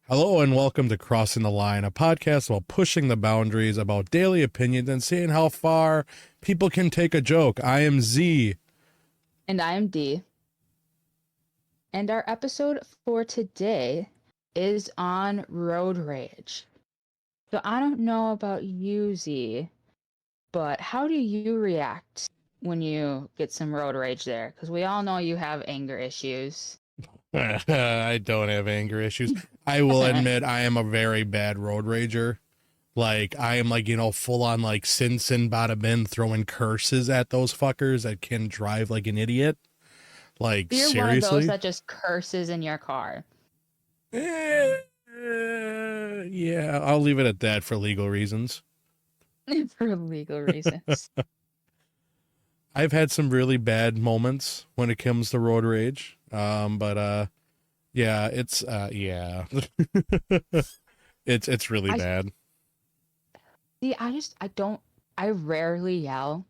Hello and welcome to Crossing the Line, a podcast about pushing the boundaries, about daily opinions, and seeing how far people can take a joke. I am Z. And I am D. And our episode for today is on road rage. So I don't know about you, Z, but how do you react when you get some road rage there? Because we all know you have anger issues. I don't have anger issues. I will admit I am a very bad road rager. Like, I am like, full on like sin bada bin throwing curses at those fuckers that can drive like an idiot. Like, You're one of those seriously? that just curses in your car. Yeah, I'll leave it at that for legal reasons. For legal reasons. I've had some really bad moments when it comes to road rage. But yeah, yeah. It's really I bad. see, I rarely yell.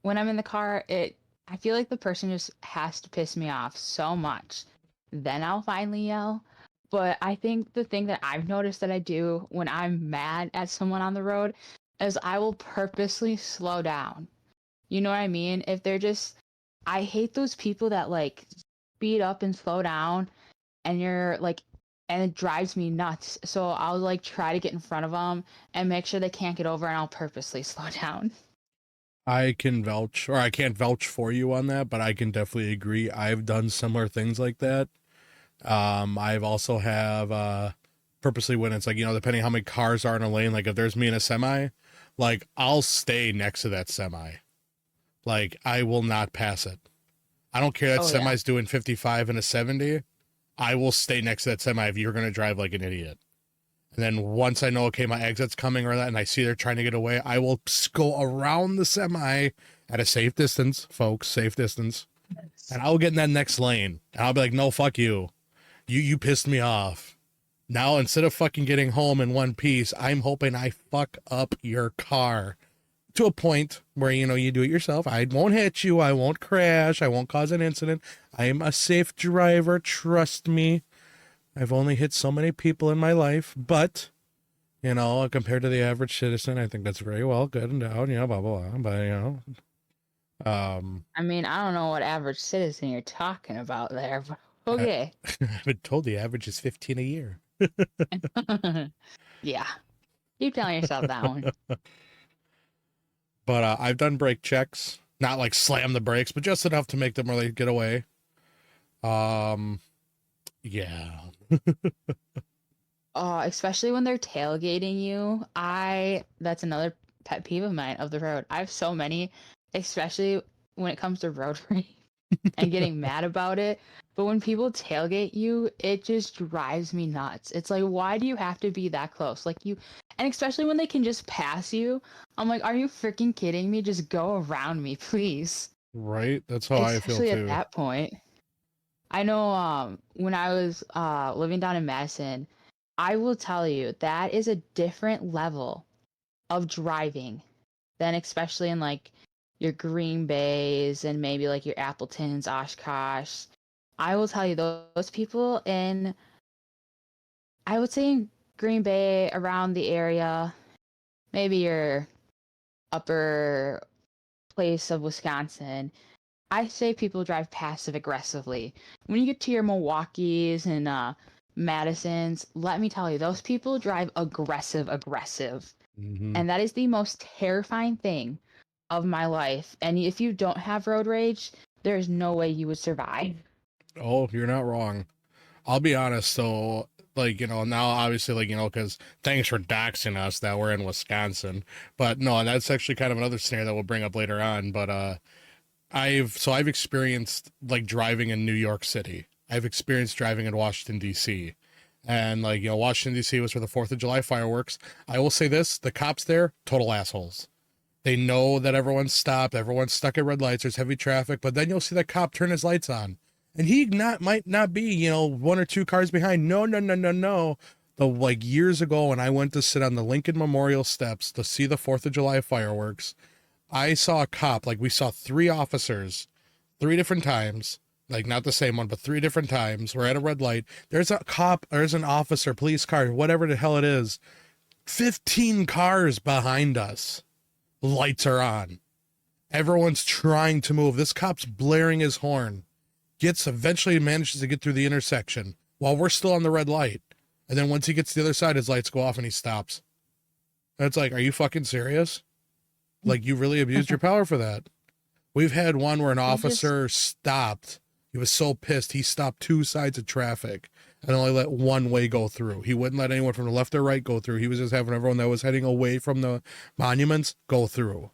When I'm in the car, I feel like the person just has to piss me off so much. Then I'll finally yell. But I think the thing that I've noticed that I do when I'm mad at someone on the road is I will purposely slow down. You know what I mean? If they're just I hate those people that like speed up and slow down and you're like and it drives me nuts. So I'll like try to get in front of them and make sure they can't get over and I'll purposely slow down. I can vouch, or I can't vouch for you on that, but I can definitely agree. I've done similar things like that. I've also have purposely when it's like, depending how many cars are in a lane, like if there's me in a semi, like I'll stay next to that semi. Like I will not pass it. I don't care that Oh yeah. semi's doing 55 and a 70. I will stay next to that semi if you're going to drive like an idiot. And then once I know, okay, my exit's coming or that, and I see they're trying to get away, I will go around the semi at a safe distance, folks, safe distance. And I'll get in that next lane. And I'll be like, no, fuck you. You pissed me off. Now, instead of fucking getting home in one piece, I'm hoping I fuck up your car to a point where, you do it yourself. I won't hit you. I won't crash. I won't cause an incident. I am a safe driver. Trust me. I've only hit so many people in my life, but, compared to the average citizen, I think that's very well, good and down, blah, blah, blah. But, I mean, I don't know what average citizen you're talking about there, but okay. I've been told the average is 15 a year. Yeah. Keep telling yourself that one. But I've done brake checks, not like slam the brakes, but just enough to make them really get away. Um, yeah. Especially when they're tailgating you. That's another pet peeve of mine of the road. I have so many, especially when it comes to road rage and getting mad about it. But when people tailgate you, it just drives me nuts. It's like, why do you have to be that close? And especially when they can just pass you, I'm like, are you freaking kidding me? Just go around me, please. Right? That's how I feel Especially at too. that point. I know when I was living down in Madison, I will tell you that is a different level of driving than especially in like your Green Bays and maybe like your Appletons, Oshkosh. I will tell you those people in I would say in Green Bay around the area, maybe your upper place of Wisconsin, I say people drive passive aggressively. When you get to your Milwaukee's and Madison's, let me tell you, those people drive aggressive. Mm-hmm. And that is the most terrifying thing of my life. And if you don't have road rage, there's no way you would survive. Oh, you're not wrong. I'll be honest. So, like, now obviously, like, because thanks for doxing us that we're in Wisconsin. But no, and that's actually kind of another scenario that we'll bring up later on. But I've experienced like driving in New York City. I've experienced driving in Washington D.C. And like, Washington D.C. was for the 4th of July fireworks. I will say this, the cops there, total assholes. They know that everyone's stopped, everyone's stuck at red lights, there's heavy traffic, but then you'll see the cop turn his lights on. And he might not be, one or two cars behind. No, no, no, no, no. The like years ago when I went to sit on the Lincoln Memorial steps to see the 4th of July fireworks, I saw a cop, like we saw 3 officers, 3 different times, Like not the same one, but 3 different times. We're at a red light. There's a cop, there's an officer, police car, whatever the hell it is. 15 cars behind us. Lights are on. Everyone's trying to move. This cop's blaring his horn. Eventually manages to get through the intersection while we're still on the red light. And then once he gets to the other side, his lights go off and he stops. And it's like, are you fucking serious? Like, you really abused your power for that. We've had one where an officer stopped. He was so pissed, he stopped 2 sides of traffic and only let one way go through. He wouldn't let anyone from the left or right go through. He was just having everyone that was heading away from the monuments go through.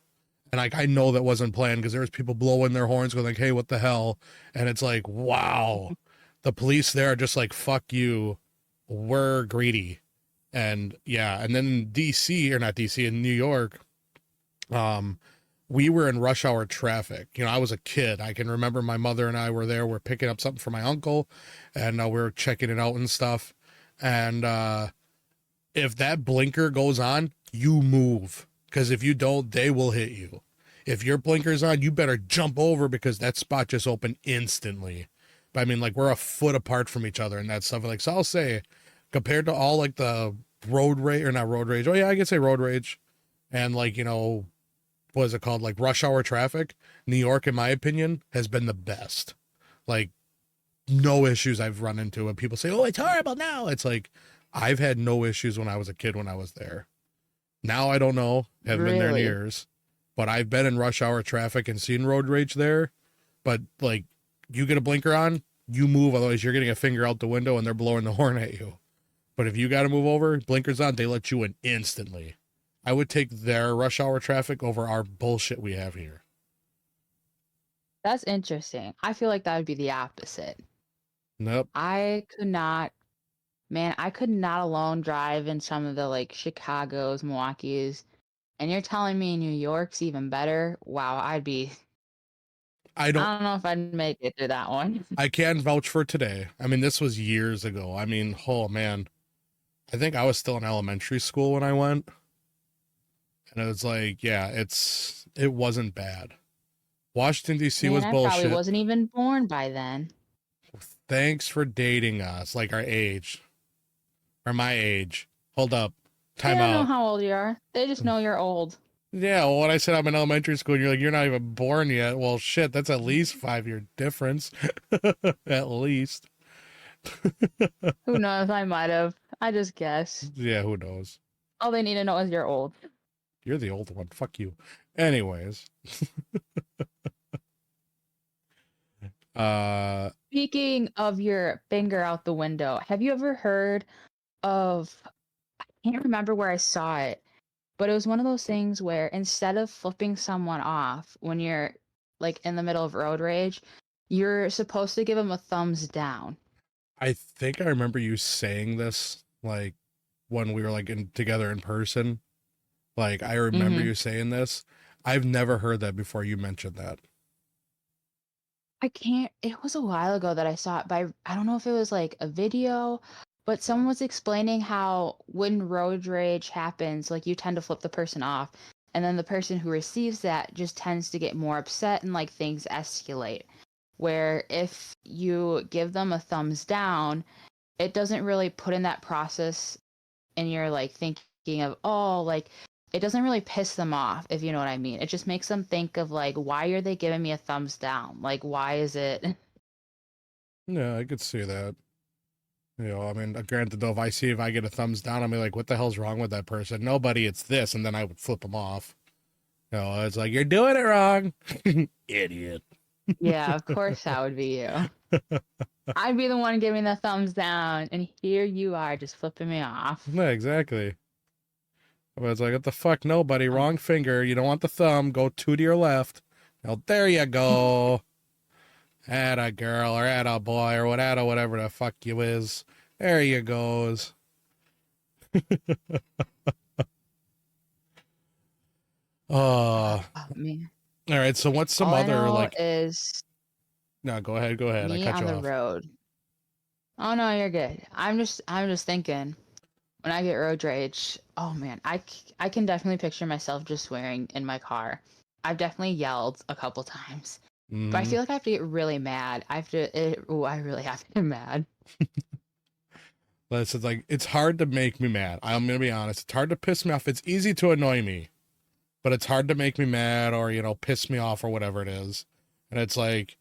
And like, I know that wasn't planned because there was people blowing their horns going like, hey, what the hell? And it's like, wow. The police there are just like, fuck you. We're greedy. And yeah, and then in DC, or not DC, in New York, we were in rush hour traffic. You know, I was a kid. I can remember my mother and I were there. We're picking up something for my uncle, and we were checking it out and stuff. And if that blinker goes on, you move. Because if you don't, they will hit you. If your blinker's on, you better jump over because that spot just opened instantly. But I mean, like, we're a foot apart from each other and that stuff. Like, so I'll say, compared to all like the road rage, or not road rage. Oh yeah, I could say road rage. And like, you know, what is it called? Like rush hour traffic. New York, in my opinion, has been the best. Like, no issues I've run into. And people say, oh, it's horrible now. It's like, I've had no issues when I was a kid when I was there. Now I don't know. Haven't been there in years. But I've been in rush hour traffic and seen road rage there. But like, you get a blinker on, you move. Otherwise, you're getting a finger out the window and they're blowing the horn at you. But if you got to move over, blinkers on, they let you in instantly. I would take their rush hour traffic over our bullshit we have here. That's interesting. I feel like that would be the opposite. Nope. I could not alone drive in some of the like Chicago's, Milwaukee's, and you're telling me New York's even better? Wow, I don't know if I'd make it through that one. I can vouch for today. I mean, this was years ago. I mean, oh man. I think I was still in elementary school when I went. And it was like, yeah, it wasn't bad. Washington, D.C. was bullshit. I probably wasn't even born by then. Thanks for dating us, like our age. Or my age. Hold up. Time out. They don't know how old you are. They just know you're old. Yeah, well, when I said I'm in elementary school, and you're like, you're not even born yet. Well, shit, that's at least 5-year difference. At least. Who knows? I might have. I just guess. Yeah, who knows? All they need to know is you're old. You're the old one. Fuck you. Anyways. Speaking of your finger out the window, have you ever heard of, I can't remember where I saw it, but it was one of those things where instead of flipping someone off when you're like in the middle of road rage, you're supposed to give them a thumbs down. I think I remember you saying this like when we were like together in person. Like, I remember you saying this. I've never heard that before you mentioned that. It was a while ago that I saw it, but I don't know if it was like a video, but someone was explaining how when road rage happens, like you tend to flip the person off, and then the person who receives that just tends to get more upset and like things escalate. Where if you give them a thumbs down, it doesn't really put in that process and you're like thinking of, oh, like it doesn't really piss them off, if you know what I mean. It just makes them think of like, why are they giving me a thumbs down? Like, why is it? Yeah, I could see that. You know, I mean, granted though, if I get a thumbs down, I'll be like, what the hell's wrong with that person? Nobody, it's this. And then I would flip them off. You know, it's like, you're doing it wrong. Idiot. Yeah, of course that would be you. I'd be the one giving the thumbs down, and here you are just flipping me off. Yeah, exactly. But it's like, what the fuck? Nobody, wrong finger. You don't want the thumb. Go 2 to your left. Now, there you go. Atta girl or atta boy or whatever the fuck you is. There you goes. Oh, man. All right, so what's some All I other know like is No, go ahead. I me cut on you the off. road. Oh no, you're good. I'm just thinking when I get road rage, oh man, I can definitely picture myself just swearing in my car. I've definitely yelled a couple times. But I Mm. feel like I have to get really mad. I really have to get mad. But it's like, it's hard to make me mad. I'm gonna be honest. It's hard to piss me off. It's easy to annoy me, but it's hard to make me mad or, you know, piss me off or whatever it is. And it's like,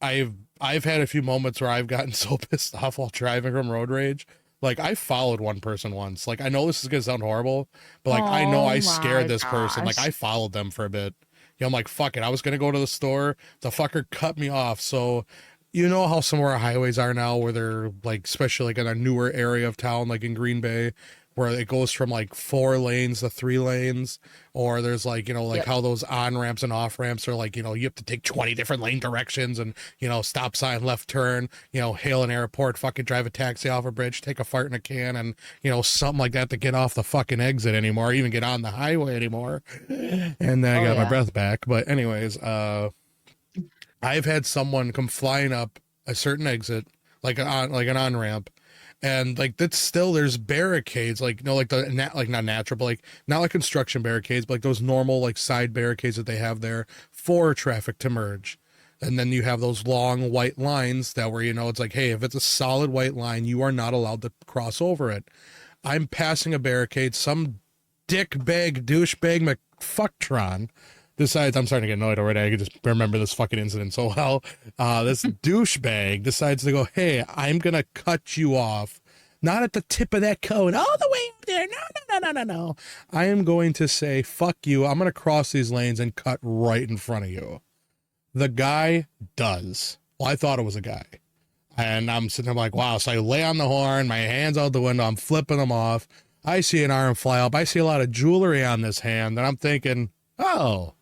I've had a few moments where I've gotten so pissed off while driving from road rage. Like, I followed one person once. Like, I know this is gonna sound horrible, but like, I know Oh I my scared this person. Like, gosh. I followed them for a bit. You know, I'm like, fuck it. I was gonna go to the store. The fucker cut me off. So, you know how some of our highways are now, where they're like, especially like in a newer area of town, like in Green Bay, where it goes from like 4 lanes to 3 lanes, or there's like, you know, like Yep. how those on ramps and off ramps are like, you know, you have to take 20 different lane directions and, you know, stop sign, left turn, you know, hail an airport, fucking drive a taxi off a bridge, take a fart in a can, and, you know, something like that to get off the fucking exit anymore, even get on the highway anymore. And then I Oh got my yeah. breath back. But anyways, I've had someone come flying up a certain exit, like an on ramp, and like that's still there's barricades, like, you know, like like not natural, but like not like construction barricades, but like those normal like side barricades that they have there for traffic to merge. And then you have those long white lines that where, you know, it's like, hey, if it's a solid white line, you are not allowed to cross over it. I'm passing a barricade. Some dickbag douchebag McFucktron decides, I'm starting to get annoyed already. I can just remember this fucking incident so well. This douchebag decides to go, hey, I'm gonna cut you off, not at the tip of that cone, all the way up there. No. I am going to say, fuck you. I'm gonna cross these lanes and cut right in front of you. The guy does. Well, I thought it was a guy. And I'm sitting there like, wow. So I lay on the horn, my hands out the window, I'm flipping them off. I see an arm fly up. I see a lot of jewelry on this hand, and I'm thinking, oh,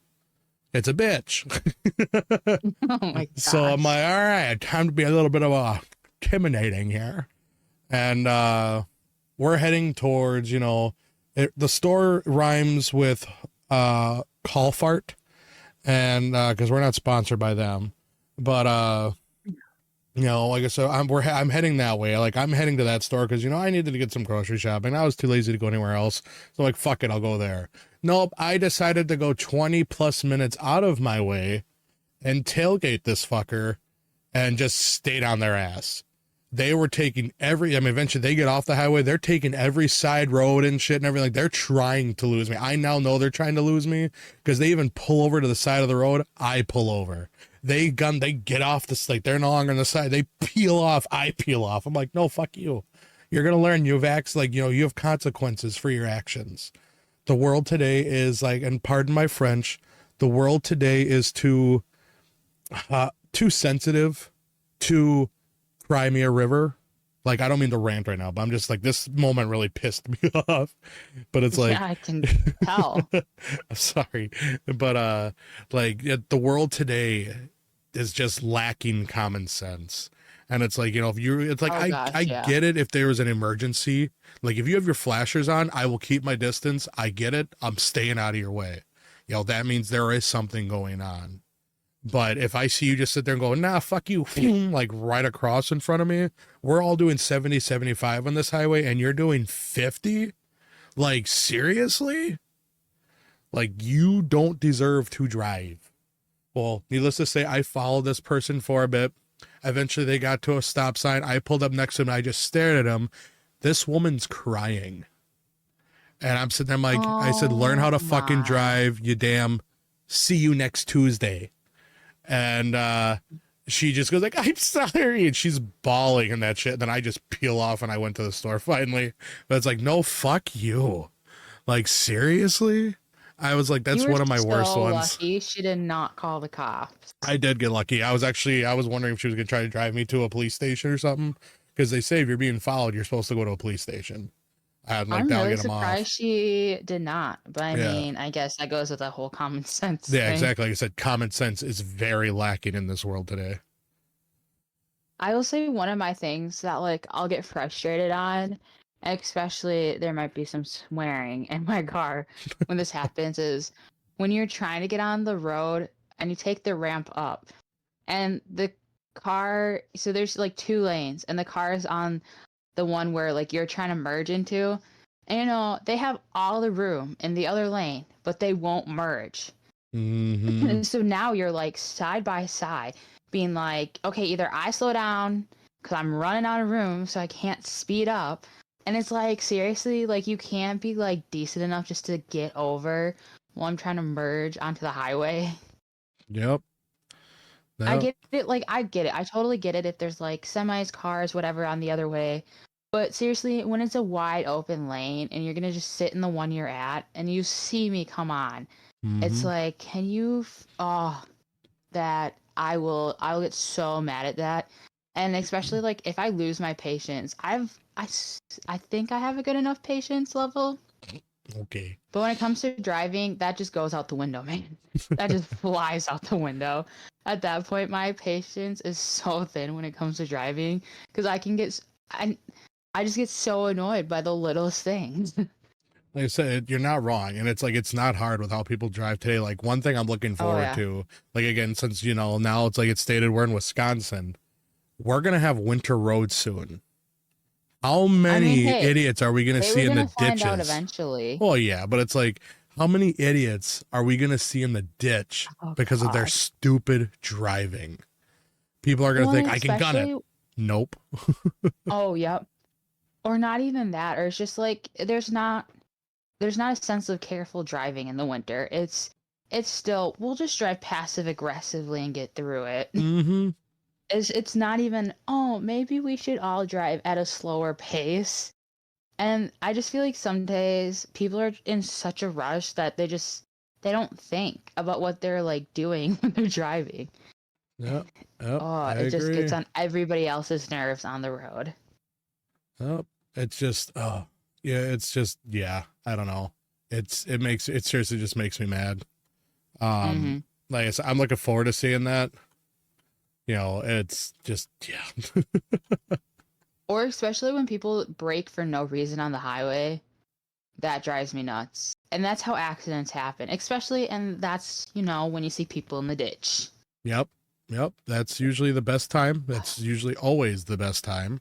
it's a bitch. Oh my So I'm gosh. like, all right, time to be a little bit of intimidating here. And we're heading towards, you know, the store rhymes with call fart, and because we're not sponsored by them, but you know, like I said, I'm heading that way. Like, I'm heading to that store because, you know, I needed to get some grocery shopping. I was too lazy to go anywhere else. So like, fuck it, I'll go there. Nope, I decided to go 20 plus minutes out of my way and tailgate this fucker and just stay on their ass. They were taking eventually they get off the highway. They're taking every side road and shit and everything. They're trying to lose me. I now know they're trying to lose me because they even pull over to the side of the road. I pull over. They get off this, like, they're no longer on the side. They peel off. I peel off. I'm like, no, fuck you. You're going to learn. You have consequences for your actions. The world today is like, and pardon my French, the world today is too sensitive to cry me a river. Like, I don't mean to rant right now, but I'm just like, this moment really pissed me off. But it's like, Yeah, I can tell. I'm sorry, but like, the world today is just lacking common sense. And it's like, you know, it's like, Oh gosh, I yeah. get it if there was an emergency. Like, if you have your flashers on, I will keep my distance. I get it. I'm staying out of your way. You know, that means there is something going on. But if I see you just sit there and go, nah, fuck you, like right across in front of me, we're all doing 70, 75 on this highway and you're doing 50? Like, seriously? Like, you don't deserve to drive. Well, needless to say, I followed this person for a bit. Eventually, they got to a stop sign. I pulled up next to him and I just stared at him. This woman's crying. And I'm sitting there like, I said, learn how Oh to fucking my. drive, you damn. See you next Tuesday. And she just goes like, I'm sorry, and she's bawling and that shit. And then I just peel off and I went to the store finally. But it's like, no, fuck you. Like, seriously? I was like, that's You were one of my worst so ones. lucky she did not call the cops. I did get lucky. I was wondering if she was gonna try to drive me to a police station or something, because they say if you're being followed, you're supposed to go to a police station. And like, I'm that'll really get them off. surprised she did not. But I Yeah. mean, I guess that goes with the whole common sense Yeah, thing. exactly. Like I said, common sense is very lacking in this world today. I will say one of my things that like I'll get frustrated on, especially there might be some swearing in my car when this happens, is when you're trying to get on the road and you take the ramp up and the car, so there's like 2 lanes and the car is on the one where like you're trying to merge into, and you know they have all the room in the other lane but they won't merge. Mm-hmm. So now you're like side by side, being like, okay, either I slow down because I'm running out of room, so I can't speed up. And it's like, seriously, like you can't be like decent enough just to get over while I'm trying to merge onto the highway. Yep. I Yep. get it. Like, I get it. I totally get it if there's like semis, cars, whatever on the other way. But seriously, when it's a wide open lane and you're gonna just sit in the one you're at and you see me come on, it's Mm-hmm. like, can you? Oh, that I will get so mad at that. And especially like if I lose my patience, I think I have a good enough patience level. Okay. But when it comes to driving, that just goes out the window, man. That just flies out the window. At that point, my patience is so thin when it comes to driving because I just get so annoyed by the littlest things. Like I said, you're not wrong, and it's like it's not hard with how people drive today. Like one thing I'm looking Oh forward yeah. to, like again, since now it's like it's stated we're in Wisconsin, we're gonna have winter roads soon. How I mean, many hey, idiots are we gonna they see were in the gonna find out ditches? eventually. Oh yeah, but it's like how many idiots are we gonna see in the ditch Oh because of their gosh. stupid driving? People are gonna Well, think and I can gun it. especially, Nope. oh yep. Or not even that, or it's just like there's not a sense of careful driving in the winter. It's still we'll just drive passive aggressively and get through it. Mm-hmm. It's not even, oh, maybe we should all drive at a slower pace. And I just feel like some days people are in such a rush that they don't think about what they're like doing when they're driving. Yep. Yep. Oh, I it just gets agree. on everybody else's nerves on the road. Yep. It's just yeah, it's just yeah, I don't know. It seriously just makes me mad. Hmm. Like I said, I'm looking forward to seeing that. It's just yeah. Or especially when people brake for no reason on the highway. That drives me nuts. And that's how accidents happen, especially, and that's when you see people in the ditch. Yep. Yep. That's usually the best time. That's usually always the best time.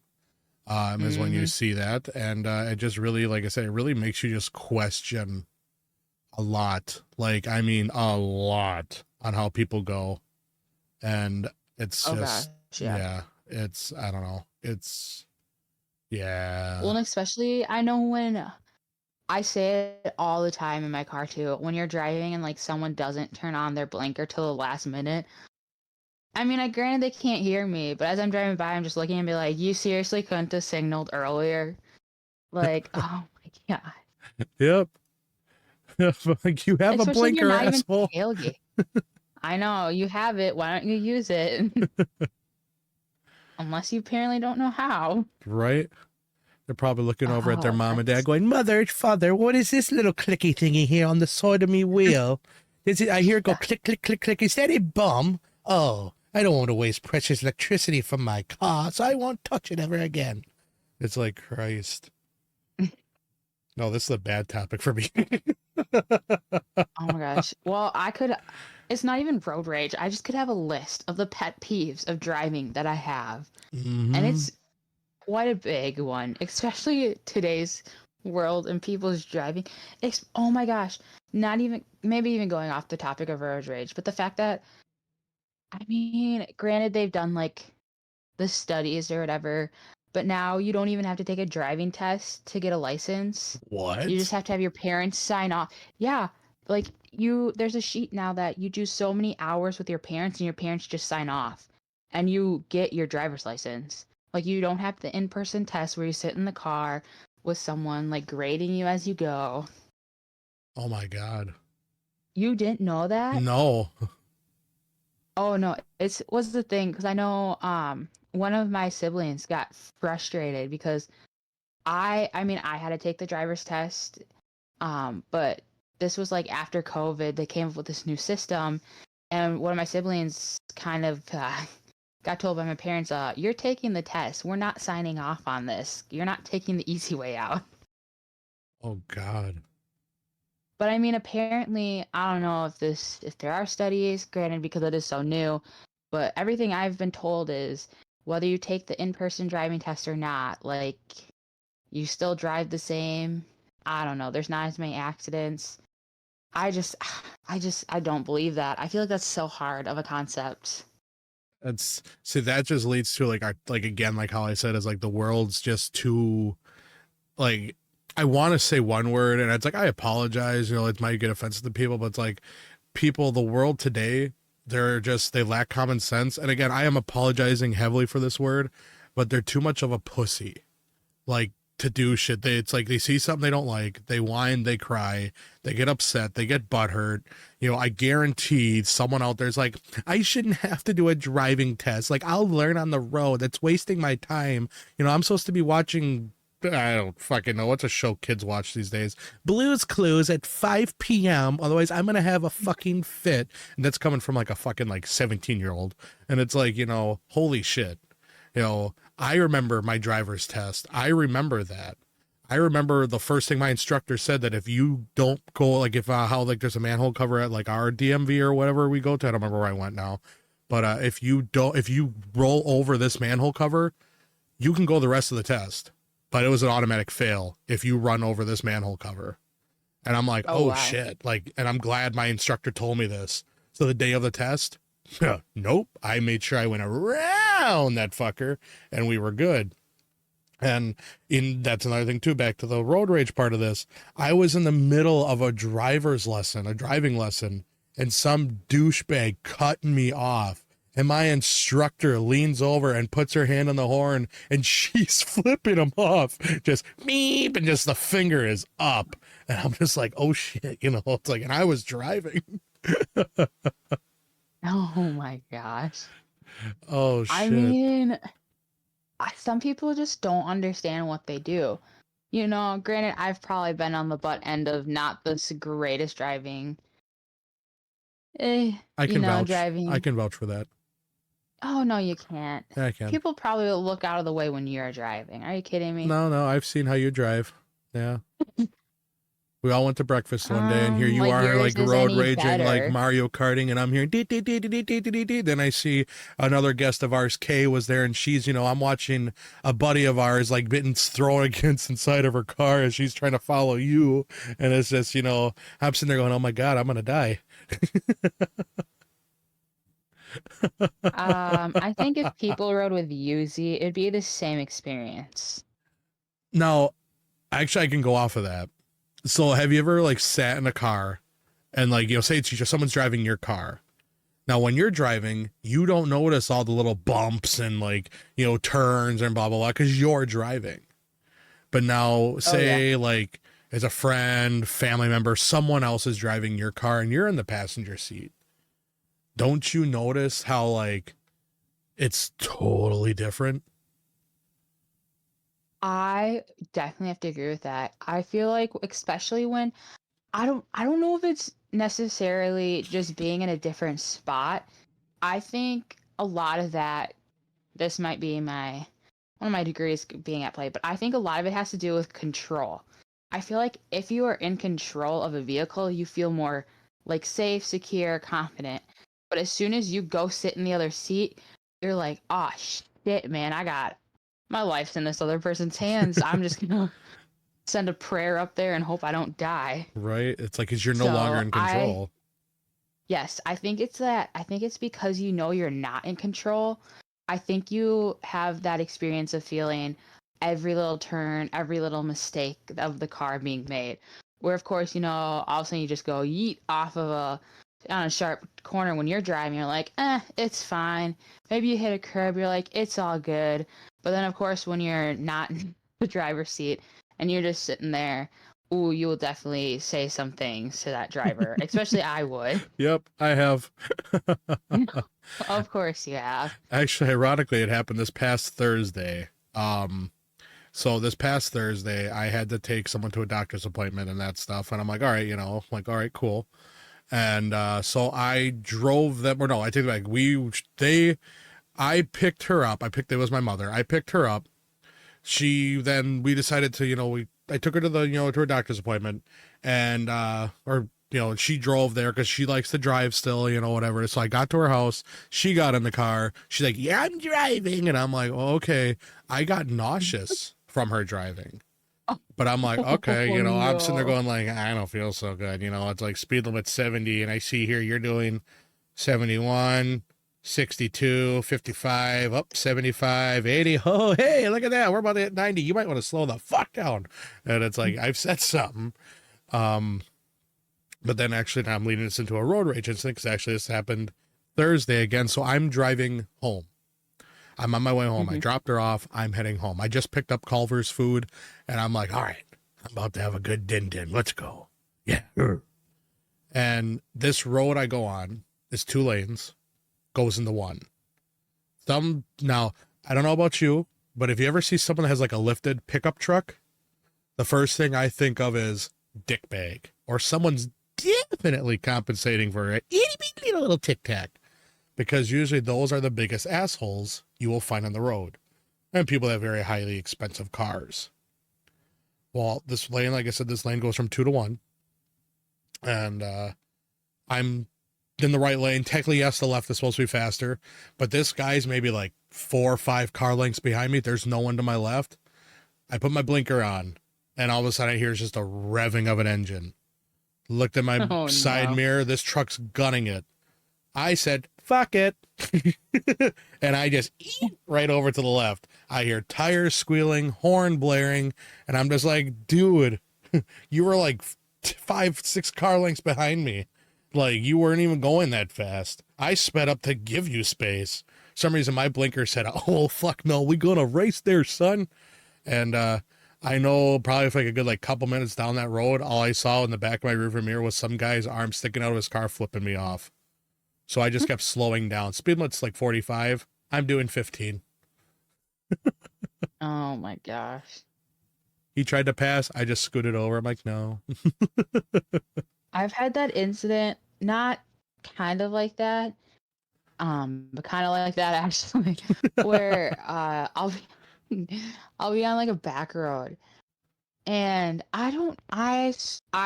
Is when you Hmm. see that. And it just really, like I said, it really makes you just question a lot. Like, I mean, a lot on how people go. And it's Oh gosh, just, yeah. yeah, I don't know. Yeah. Well, and especially, I know when I say it all the time in my car too, when you're driving and like someone doesn't turn on their blinker till the last minute. I mean, I granted they can't hear me, but as I'm driving by, I'm just looking and be like, you seriously couldn't have signaled earlier? Like, oh my God. Yep. Like, you have a Especially if you're blinker, not even asshole. tailgate. I know, you have it. Why don't you use it? Unless you apparently don't know how. Right? They're probably looking over at their Oh, mom and dad that's going, Mother, father, what is this little clicky thingy here on the side of me wheel? I hear it go click, click, click, click. Is that a bum? Oh, I don't want to waste precious electricity from my car, so I won't touch it ever again. It's like, Christ. No, this is a bad topic for me. oh my gosh. Well, it's not even road rage. I just could have a list of the pet peeves of driving that I have. And Mm-hmm. it's quite a big one, especially today's world and people's driving. Oh my gosh. Not even, maybe even going off the topic of road rage, but the fact that, I mean, granted, they've done like the studies or whatever, but now you don't even have to take a driving test to get a license. You just What? have to have your parents sign off. Yeah, like there's a sheet now that you do so many hours with your parents and your parents just sign off and you get your driver's license. Like you don't have the in-person test where you sit in the car with someone like grading you as you go. Oh my God. You didn't know that? No. Oh no, it was the thing because I know one of my siblings got frustrated because I mean I had to take the driver's test, but this was like after COVID. They came up with this new system, and one of my siblings kind of got told by my parents, you're taking the test. We're not signing off on this. You're not taking the easy way out." Oh God. But I mean, apparently, I don't know if there are studies, granted because it is so new, but everything I've been told is whether you take the in-person driving test or not, like you still drive the same. I don't know. There's not as many accidents. I just, I don't believe that. I feel like that's so hard of a concept. That's see that just leads to like our like again like how I said is like the world's just too like I want to say one word and it's like I apologize, you know, it might get offensive to people, but it's like people the world today they lack common sense. And again, I am apologizing heavily for this word, but they're too much of a pussy. Like to do shit. It's like they see something they don't like, they whine, they cry, they get upset, they get butthurt. You know, I guarantee someone out there's like, I shouldn't have to do a driving test. Like I'll learn on the road. That's wasting my time. You know, I'm supposed to be watching. I don't fucking know what's a show kids watch these days. Blue's Clues at 5 p.m. Otherwise, I'm gonna have a fucking fit. And that's coming from like a fucking like 17-year-old. And it's like, you know, holy shit. You know, I remember my driver's test. I remember that. I remember the first thing my instructor said that if you don't go, like if how like there's a manhole cover at like our DMV or whatever we go to, I don't remember where I went now, but if you roll over this manhole cover, you can go the rest of the test, but it was an automatic fail if you run over this manhole cover. And I'm like, oh Wow. shit, like, and I'm glad my instructor told me this. So the day of the test, nope, I made sure I went around that fucker and we were good. And that's another thing too, back to the road rage part of this. I was in the middle of a driving lesson, and some douchebag cutting me off. And my instructor leans over and puts her hand on the horn and she's flipping him off. Just beep, and just the finger is up. And I'm just like, oh shit, you know, it's like, and I was driving. Oh my gosh. Oh shit. I mean, some people just don't understand what they do. You know, granted, I've probably been on the butt end of not the greatest driving. I can vouch. Driving. I can vouch for that. Oh, no, you can't. Yeah, I can. People probably will look out of the way when you're driving. Are you kidding me? No, I've seen how you drive. Yeah. We all went to breakfast one day, and here you like are, yours like is road any raging, like better. Mario Karting, and I'm here. Dee, dee, dee, dee, dee, dee, dee, dee, dee. Then I see another guest of ours, Kay, was there, and she's, you know, I'm watching a buddy of ours, like, getting thrown against inside of her car as she's trying to follow you. And it's just, you know, I'm sitting there going, oh my God, I'm going to die. I think if people rode with Yuzi, it'd be the same experience. Now, actually, I can go off of that. So have you ever like sat in a car and like, you know, say it's just someone's driving your car. Now, when you're driving, you don't notice all the little bumps and like, you know, turns and blah, blah, blah, because you're driving. But now say like as a friend, family member, someone else is driving your car and you're in the passenger seat. Don't you notice how like it's totally different? I definitely have to agree with that. I feel like especially when I don't know if it's necessarily just being in a different spot. I think a lot of that this might be one of my degrees being at play, but I think a lot of it has to do with control. I feel like if you are in control of a vehicle, you feel more like safe, secure, confident. But as soon as you go sit in the other seat, you're like, oh shit, man, I got my life's in this other person's hands. I'm just gonna send a prayer up there and hope I don't die. Right? It's like, 'cause you're no longer in control. Yes, I think it's that. I think it's because you know you're not in control. I think you have that experience of feeling every little turn, every little mistake of the car being made. Where, of course, you know, all of a sudden you just go yeet off of on a sharp corner when you're driving. You're like, it's fine. Maybe you hit a curb. You're like, it's all good. But then, of course, when you're not in the driver's seat and you're just sitting there, ooh, you will definitely say some things to that driver. Especially I would. Yep, I have. Of course you have. Actually, ironically, it happened this past Thursday. So this past Thursday, I had to take someone to a doctor's appointment and that stuff. And I'm like, all right, you know, like, all right, cool. And so I drove them, or no, I take it back. I picked her up. It was my mother. I picked her up. We decided to, you know, I took her to to her doctor's appointment, and, she drove there because she likes to drive still, you know, whatever. So I got to her house. She got in the car. She's like, yeah, I'm driving. And I'm like, oh, okay. I got nauseous from her driving. But I'm like, okay, Oh, I'm sitting there no. going like, I don't feel so good. It's like speed limit 70, and I see here you're doing 71, 62, 55, up 75, 80. Oh, hey, look at that. We're about to hit 90. You might want to slow the fuck down. And it's like, I've said something. Um, but then actually now I'm leading this into a road rage incident because actually this happened Thursday again. So I'm driving home. I'm on my way home. I Mhm. dropped her off. I'm heading home. I just picked up Culver's food and I'm like, all right, I'm about to have a good din din. Let's go. Yeah. And this road I go on is 2 lanes, goes into one. Now, I don't know about you, but if you ever see someone that has like a lifted pickup truck, the first thing I think of is dick bag, or someone's definitely compensating for a itty bitty little tic tac, because usually those are the biggest assholes you will find on the road, and people that have very highly expensive cars. Well, this lane, like I said, this lane goes from 2 to 1, and I'm in the right lane. Technically, yes, the left is supposed to be faster, but this guy's maybe like 4 or 5 car lengths behind me. There's no one to my left. I put my blinker on, and all of a sudden I hear just a revving of an engine. Looked at my Oh, side no. mirror. This truck's gunning it. I said, fuck it. And I just right over to the left. I hear tires squealing, horn blaring, and I'm just like, dude, you were like 5, 6 car lengths behind me. Like, you weren't even going that fast. I sped up to give you space. For some reason my blinker said, oh, fuck no, we gonna race there, son. And I know probably for like a good like couple minutes down that road, all I saw in the back of my rearview mirror was some guy's arm sticking out of his car flipping me off. So I just kept slowing down. Speed limit's like 45. I'm doing 15. Oh my gosh. He tried to pass. I just scooted over. I'm like, no. I've had that incident, not kind of like that, but kind of like that actually, where I'll be on like a back road, and I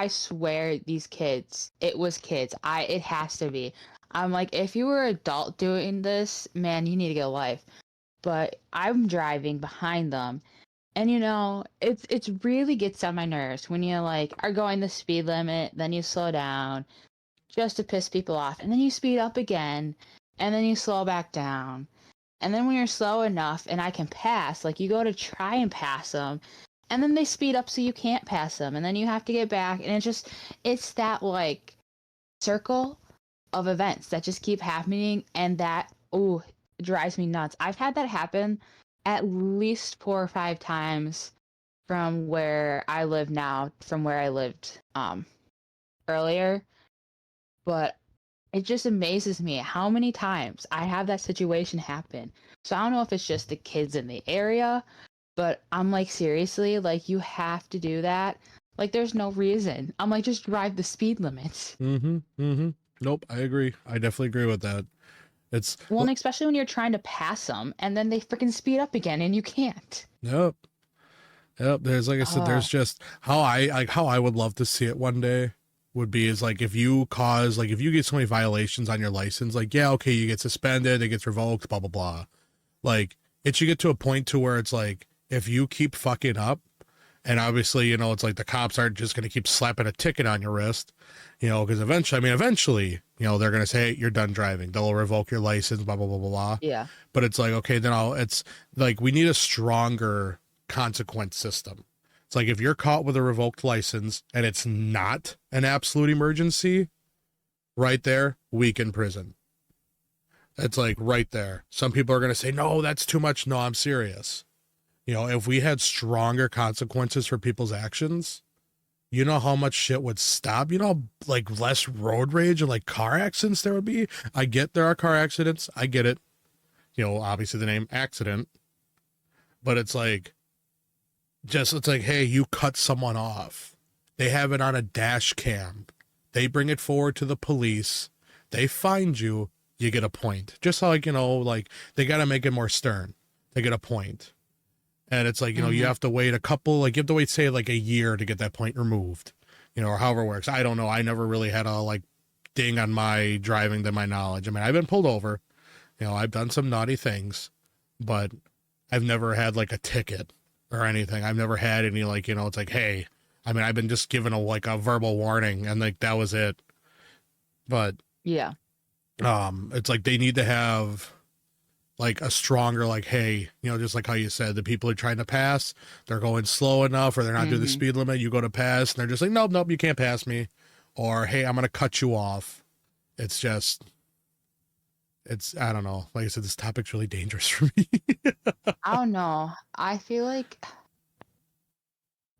swear these kids, it was kids. It has to be. I'm like, if you were adult doing this, man, you need to get a life. But I'm driving behind them, and it's really gets on my nerves when you like are going the speed limit, then you slow down just to piss people off, and then you speed up again, and then you slow back down. And then when you're slow enough and I can pass, like you go to try and pass them, and then they speed up so you can't pass them, and then you have to get back, and it's that like circle of events that just keep happening, and that drives me nuts. I've had that happen at least 4 or 5 times from where I live now, from where I lived earlier. But it just amazes me how many times I have that situation happen. So I don't know if it's just the kids in the area, but I'm like, seriously, like you have to do that. Like there's no reason. I'm like, just drive the speed limits. Nope, I agree. I definitely agree with that. It's, Well, and especially when you're trying to pass them and then they freaking speed up again and you can't. yep. Yep. There's, like I said, there's just how I would love to see it one day would be is like if you get so many violations on your license, like, yeah, okay, you get suspended, it gets revoked, blah, blah, blah. Like it should get to a point to where it's like, if you keep fucking up, and obviously, it's like the cops aren't just going to keep slapping a ticket on your wrist, because eventually, they're going to say, hey, you're done driving. They'll revoke your license, blah, blah, blah, blah, blah. Yeah. But it's like, okay, it's like, we need a stronger consequence system. It's like, if you're caught with a revoked license and it's not an absolute emergency, right there, week in prison. It's like right there. Some people are going to say, no, that's too much. No, I'm serious. If we had stronger consequences for people's actions, how much shit would stop? Like less road rage and like car accidents there would be. I get there are car accidents. I get it. Obviously the name accident, but it's like, it's like, hey, you cut someone off. They have it on a dash cam. They bring it forward to the police. They find you. You get a point. Just like, like they got to make it more stern. They get a point. And it's like, you have to wait you have to wait, say, like a year to get that point removed, or however it works. I don't know. I never really had a, like, ding on my driving to my knowledge. I mean, I've been pulled over, I've done some naughty things, but I've never had, like, a ticket. or anything. I've never had any like, you know, it's like, hey, I mean, I've been just given a like a verbal warning and like that was it. But Yeah. it's like they need to have like a stronger like, hey, you know, just like how you said, the people are trying to pass, they're going slow enough or they're not doing the Hmm. speed limit, you go to pass and they're just like, nope, nope, you can't pass me. Or hey, I'm gonna cut you off. It's just it's I don't know. Like I said, this topic's really dangerous for me. I don't know. I feel like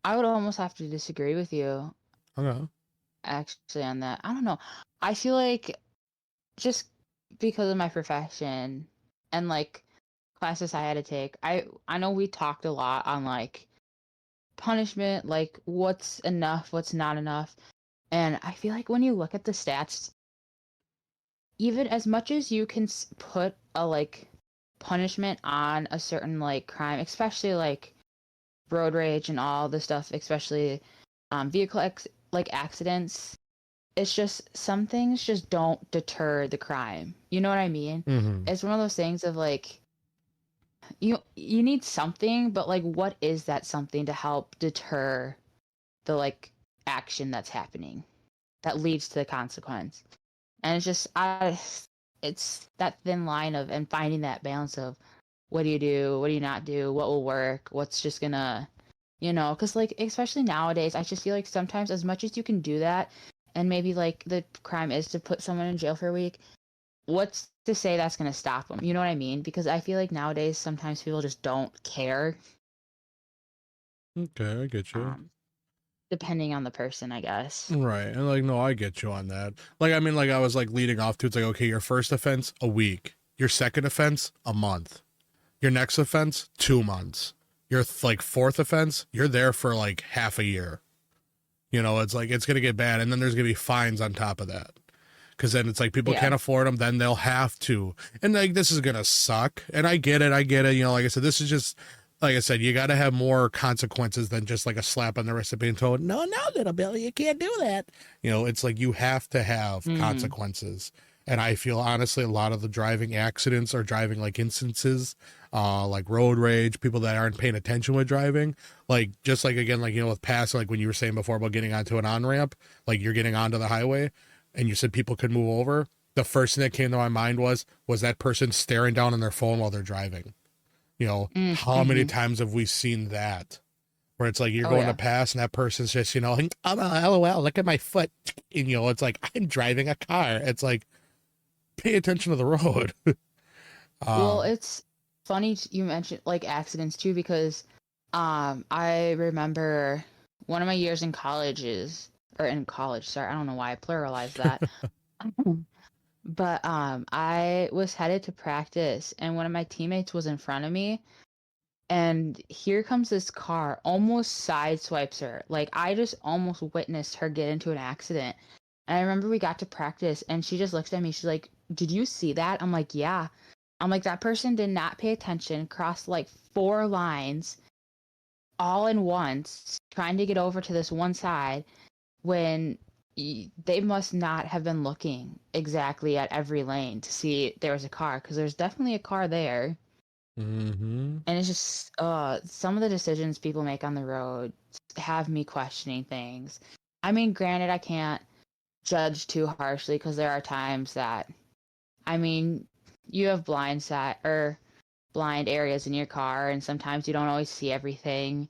I would almost have to disagree with you Okay. actually on that. I don't know. I feel like just because of my profession and like classes I had to take, I know we talked a lot on like punishment, like what's enough, what's not enough. And I feel like when you look at the stats, even as much as you can put a like punishment on a certain like crime, especially like road rage and all the stuff, especially vehicle like accidents, it's just some things just don't deter the crime. You know what I mean? Mm-hmm. It's one of those things of like you need something, but like what is that something to help deter the like action that's happening that leads to the consequence? And it's just it's that thin line of and finding that balance of what do you not do, what will work, what's just gonna, because like especially nowadays, I just feel like sometimes as much as you can do that, and maybe like the crime is to put someone in jail for a week, what's to say that's gonna stop them? You know what I mean? Because I feel like nowadays sometimes people just don't care, Okay, I get you. um, depending on the person, I guess. Right. And like, no, I get you on that. Like, I mean, like I was like leading off to it's like, okay, your first offense, a week. Your second offense, a month. Your next offense, 2 months. Your like fourth offense, you're there for like half a year. You know, it's like it's gonna get bad, and then there's gonna be fines on top of that. Because then it's like people Yeah. can't afford them, then they'll have to, and like this is gonna suck. And I get it, I get it. You know, like I said, this is just like I said, you got to have more consequences than just like a slap on the wrist of being told, no, no, little Billy, you can't do that. You know, it's like you have to have Mm-hmm. consequences. And I feel honestly, a lot of the driving accidents or driving like instances, like road rage, people that aren't paying attention with driving, like just like again, like you know, with passing, like when you were saying before about getting onto an on ramp, like you're getting onto the highway, and you said people could move over. The first thing that came to my mind was that person staring down on their phone while they're driving. You know, how many Mm-hmm. times have we seen that? Where it's like you're Oh going to yeah. pass and that person's just, you know, like, oh, LOL, look at my foot. And, you know, it's like, I'm driving a car. It's like, pay attention to the road. Well, um, it's funny you mentioned like accidents too because I remember one of my years in colleges or in college, sorry, I don't know why I pluralized that. But I was headed to practice and one of my teammates was in front of me and here comes this car almost sideswipes her. Like I just almost witnessed her get into an accident. And I remember we got to practice and she just looks at me. She's like, "Did you see that?" I'm like, "Yeah." I'm like, "That person did not pay attention, crossed like four lines all in once, trying to get over to this one side when they must not have been looking exactly at every lane to see there was a car because there's definitely a car there." mm-hmm. And it's just some of the decisions people make on the road have me questioning things. I mean, granted, I can't judge too harshly because there are times that, I mean, you have blind side or blind areas in your car, and sometimes you don't always see everything.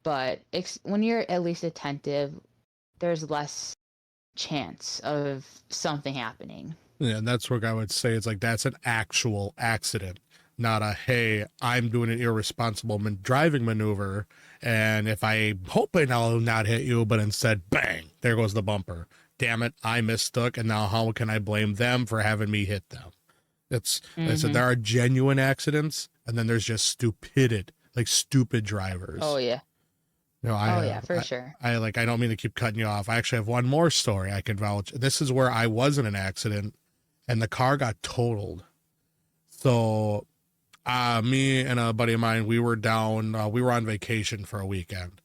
But when you're at least attentive, there's less chance of something happening. Yeah, and that's what I would say. It's like, that's an actual accident, not a, hey, I'm doing an irresponsible driving maneuver. And if I'm hoping I'll not hit you, but instead, bang, there goes the bumper. Damn it, I mistook. And now how can I blame them for having me hit them? It's, like I said, Mm-hmm. there are genuine accidents, and then there's just stupid, like stupid Oh drivers. yeah. You know, Oh yeah, for sure. I like, I don't mean to keep cutting you off. I actually have one more story I can vouch. This is where I was in an accident and the car got totaled. So, me and a buddy of mine, we were down, we were on vacation for a weekend.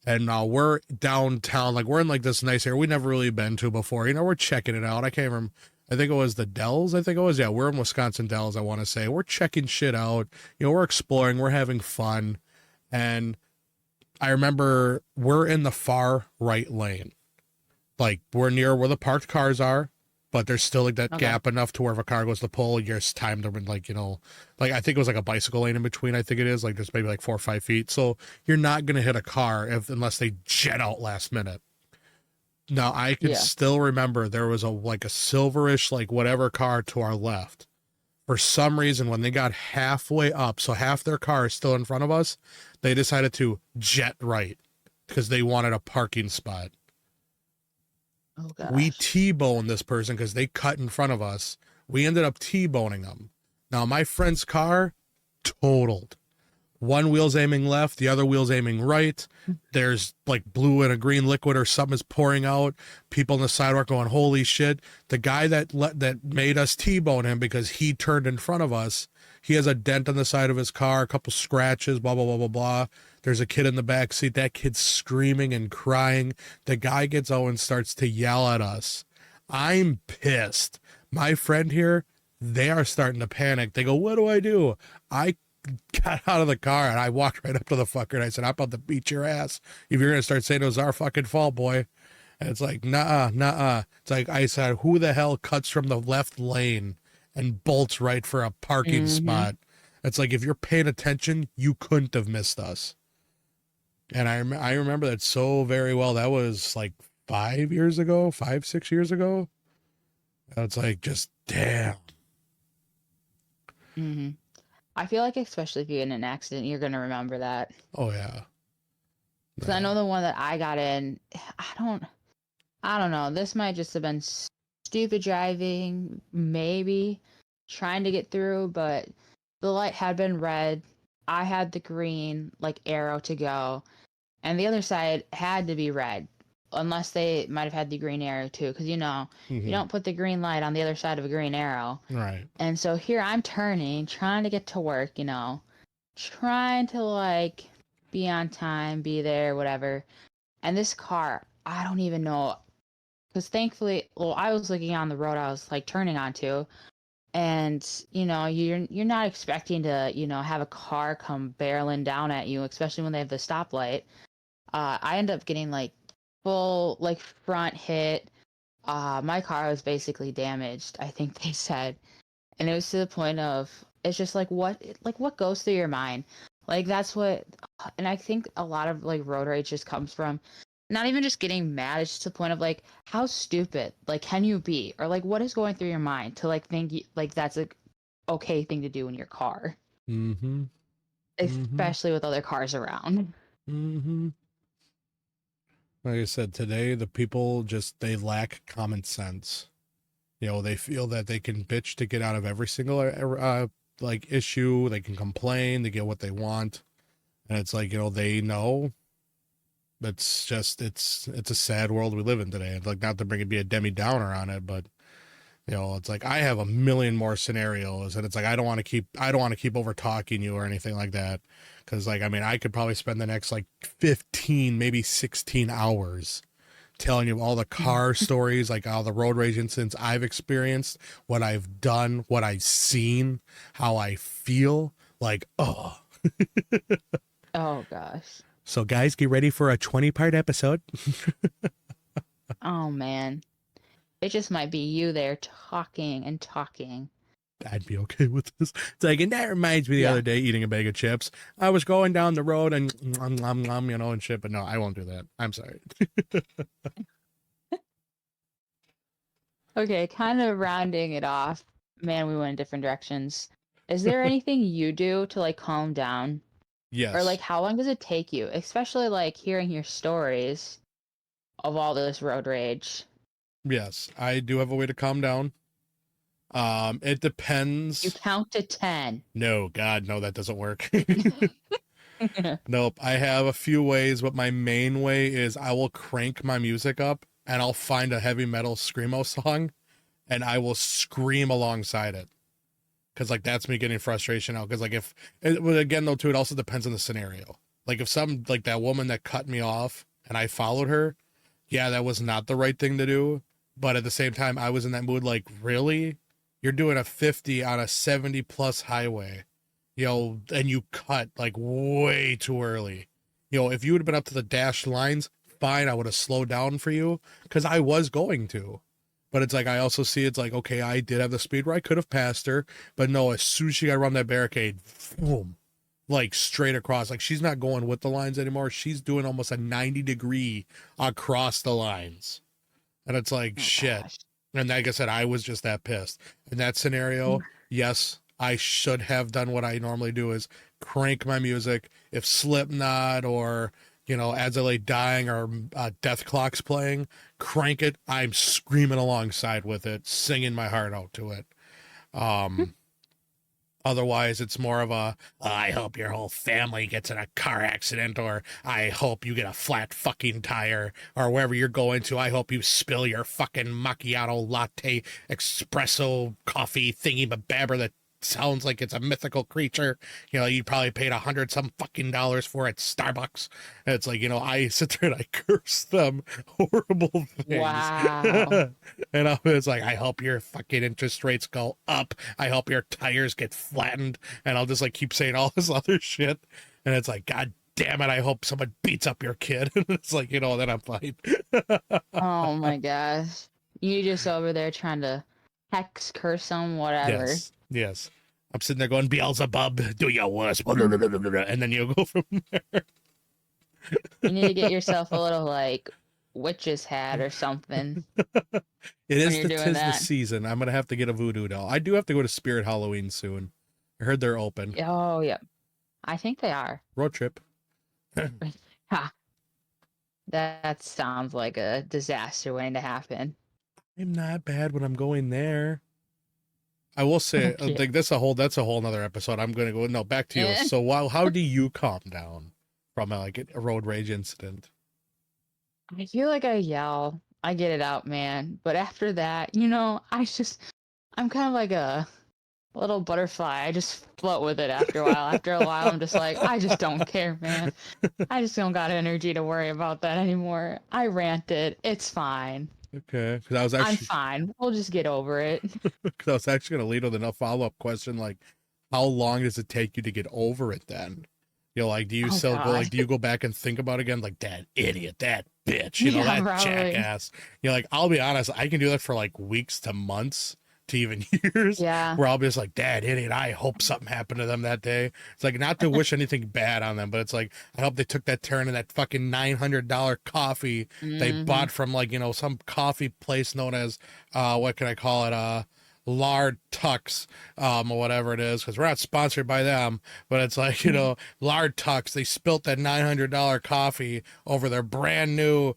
And we're downtown, like we're in like this nice area we never really been to before. You know, we're checking it out. I can't remember. I think it was the Dells. I think it was. Yeah, we're in Wisconsin Dells, I want to say. We're checking shit out. You know, we're exploring, we're having fun. And I remember we're in the far right lane. Like we're near where the parked cars are, but there's still like that Okay. gap enough to where if a car goes to pull, you're time to like, like I think it was like a bicycle lane in between. I think it is like there's maybe like 4 or 5 feet. So you're not going to hit a car unless they jet out last minute. Now I can Yeah. still remember there was a silverish, like whatever car to our left. For some reason, when they got halfway up, so half their car is still in front of us, they decided to jet right because they wanted a parking spot. Oh We gosh. T-boned this person because they cut in front of us. We ended up T-boning them. Now, my friend's car totaled. One wheel's aiming left, the other wheel's aiming right. There's like blue and a green liquid or something is pouring out. People on the sidewalk going, holy shit. The guy that made us T-bone him because he turned in front of us, he has a dent on the side of his car, a couple scratches, blah, blah, blah, blah, blah. There's a kid in the back seat. That kid's screaming and crying. The guy gets out and starts to yell at us. I'm pissed. My friend here, they are starting to panic. They go, what do I do? I got out of the car and I walked right up to the fucker and I said, I'm about to beat your ass if you're going to start saying it was our fucking fault, boy. And it's like, nah. It's like, I said, who the hell cuts from the left lane and bolts right for a parking spot? It's like, if you're paying attention, you couldn't have missed us. And I remember that so very well. That was like 5, 6 years ago. It's like, just damn. Mm-hmm. I feel like especially if you get in an accident, you're gonna remember that. Oh yeah. Because I know the one that I got in, I don't know. This might just have been stupid driving, maybe trying to get through, but the light had been red. I had the green like arrow to go, and the other side had to be red, unless they might have had the green arrow too. Because you don't put the green light on the other side of a green arrow. Right. And so here I'm turning, trying to get to work, trying to like be on time, be there, whatever. And this car, I don't even know, because thankfully, well, I was looking on the road I was like turning onto, and you're not expecting to have a car come barreling down at you, especially when they have the stoplight. I end up getting like full like front hit. My car was basically damaged, I think they said. And it was to the point of, it's just like what goes through your mind. Like that's what, and I think a lot of like road rage just comes from not even just getting mad. It's just to the point of like, how stupid like can you be, or like what is going through your mind to like think like that's a okay thing to do in your car, especially with other cars around. Like I said, today the people they lack common sense. They feel that they can bitch to get out of every single like issue. They can complain, they get what they want, and it's like they know. It's just it's a sad world we live in today. Like, not to be a Demi Downer on it, but it's like I have a million more scenarios, and it's like I don't want to keep over talking you or anything like that, because like I could probably spend the next like 15, maybe 16 hours telling you all the car stories, like all the road rage incidents I've experienced, what I've done, what I've seen, how I feel. Like, oh. Oh gosh. So guys, get ready for a 20-part episode. Oh man. It just might be you there talking and talking. I'd be okay with this. It's like, and that reminds me the other day eating a bag of chips. I was going down the road and and shit, but no, I won't do that. I'm sorry. Okay, kind of rounding it off. Man, we went in different directions. Is there anything you do to like calm down? Yes. Or like how long does it take you? Especially like hearing your stories of all this road rage. Yes, I do have a way to calm down. It depends. You count to 10. No, God, no, that doesn't work. Nope. I have a few ways, but my main way is I will crank my music up and I'll find a heavy metal screamo song and I will scream alongside it. Cause like that's me getting frustration out. Cause like again though too, it also depends on the scenario. Like if some like that woman that cut me off and I followed her, yeah, that was not the right thing to do. But at the same time, I was in that mood like, really? You're doing a 50 on a 70 plus highway, and you cut like way too early. If you would have been up to the dashed lines, fine, I would have slowed down for you because I was going to. But it's like I also see it's like, okay, I did have the speed where I could have passed her, but no, as soon as she got around that barricade, boom, like straight across. Like she's not going with the lines anymore. She's doing almost a 90-degree across the lines. And it's like, Oh, shit. gosh. And like I said, I was just that pissed. In that scenario, yes, I should have done what I normally do is crank my music. If Slipknot or, As I Lay Dying or Death Clock's playing, crank it. I'm screaming alongside with it, singing my heart out to it. Otherwise, it's more of a, I hope your whole family gets in a car accident, or I hope you get a flat fucking tire, or wherever you're going to, I hope you spill your fucking macchiato latte espresso coffee thingy bababber that sounds like it's a mythical creature. You probably paid $100 some fucking dollars for at Starbucks. And it's like, I sit there and I curse them horrible things. Wow. And I was like, I hope your fucking interest rates go up. I hope your tires get flattened. And I'll just like keep saying all this other shit. And it's like, God damn it, I hope someone beats up your kid. And it's like, then I'm fine. Oh my gosh. You just over there trying to hex, curse them, whatever. Yes. I'm sitting there going, Beelzebub, do your worst. And then you go from there. You need to get yourself a little like witch's hat or something. It is you're doing the that. season. I'm going to have to get a voodoo doll. I do have to go to Spirit Halloween soon. I heard they're open. Oh, yeah. I think they are. Road trip. Ha. That sounds like a disaster waiting to happen. I'm not bad when I'm going there. I will say, Okay. like that's a whole nother episode. I'm going to go, no, back to you. Eh. So how do you calm down from a road rage incident? I feel like I yell. I get it out, man. But after that, I'm kind of like a little butterfly. I just float with it after a while. After a while, I'm just like, I just don't care, man. I just don't got energy to worry about that anymore. I ranted. It's fine. Okay, because I'm fine. We'll just get over it. Because I was actually going to lead with a follow-up question, like, how long does it take you to get over it then? Like, do you still go, like, do you go back and think about it again, like, that idiot, that bitch, that probably. jackass? Like, I'll be honest, I can do that for, like, weeks to months to even years. Yeah. Where I'll be just like, that idiot, I hope something happened to them that day. It's like, not to wish anything bad on them, but it's like, I hope they took that turn in that fucking $900 coffee they bought from, like, some coffee place known as, what can I call it? Lard Tux, or whatever it is, because we're not sponsored by them, but it's like, Lard Tux, they spilt that $900 coffee over their brand new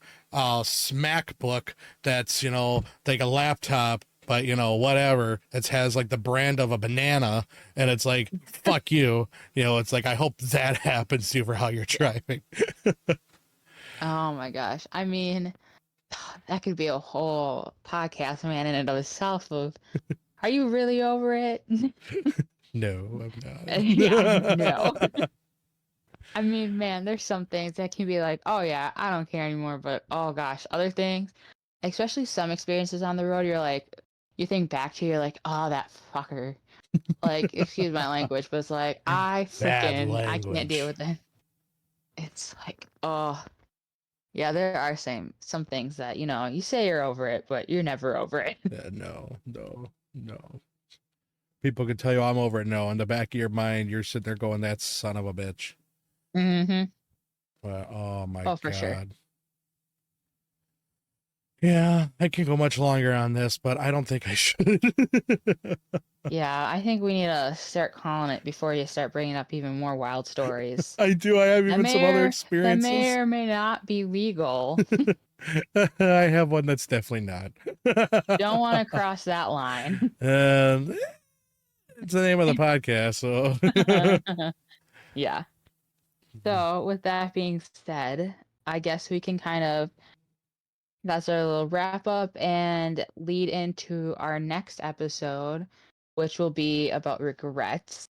Smack book that's, like a laptop, but whatever, it has like the brand of a banana, and it's like, fuck you. It's like, I hope that happens to you for how you're driving. Oh my gosh. I mean, that could be a whole podcast, man, in and of itself of, are you really over it? No, I'm not. Yeah, no. I mean, man, there's some things that can be like, oh yeah, I don't care anymore, but oh gosh, other things, especially some experiences on the road, you're like, you think back to, you're like, oh, that fucker. Like, excuse my language, but it's like, I can't deal with it. It's like, oh. Yeah, there are some things that, you say you're over it, but you're never over it. No. People can tell you I'm over it. No, in the back of your mind, you're sitting there going, that son of a bitch. Mm-hmm. But, oh my Oh, for God. sure. Yeah, I can go much longer on this, but I don't think I should. Yeah, I think we need to start calling it before you start bringing up even more wild stories. I do. I have even some other That experiences. may or may not be legal. I have one that's definitely not. Don't want to cross that line. It's the name of the podcast, so. Yeah. So, with that being said, I guess we can that's our little wrap up and lead into our next episode, which will be about regrets.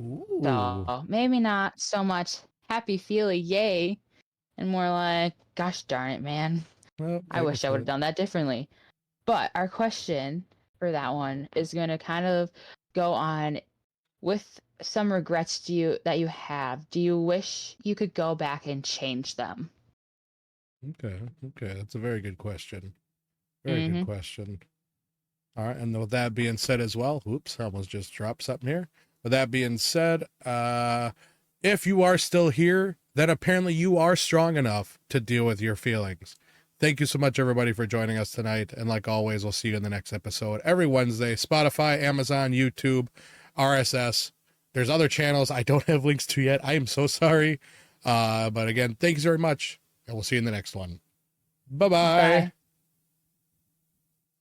Ooh. So maybe not so much happy feely yay, and more like, gosh darn it, man. Well, I wish I would have done that differently. But our question for that one is going to kind of go on with some regrets that you have, do you wish you could go back and change them? Okay. Okay. That's a very good question. Very good Mm-hmm. question. All right. And with that being said as well, oops, I almost just dropped something here. With that being said, if you are still here, then apparently you are strong enough to deal with your feelings. Thank you so much, everybody, for joining us tonight. And like always, we'll see you in the next episode every Wednesday. Spotify, Amazon, YouTube, RSS. There's other channels I don't have links to yet. I am so sorry. But again, thanks very much. And we'll see you in the next one. Bye-bye. Bye.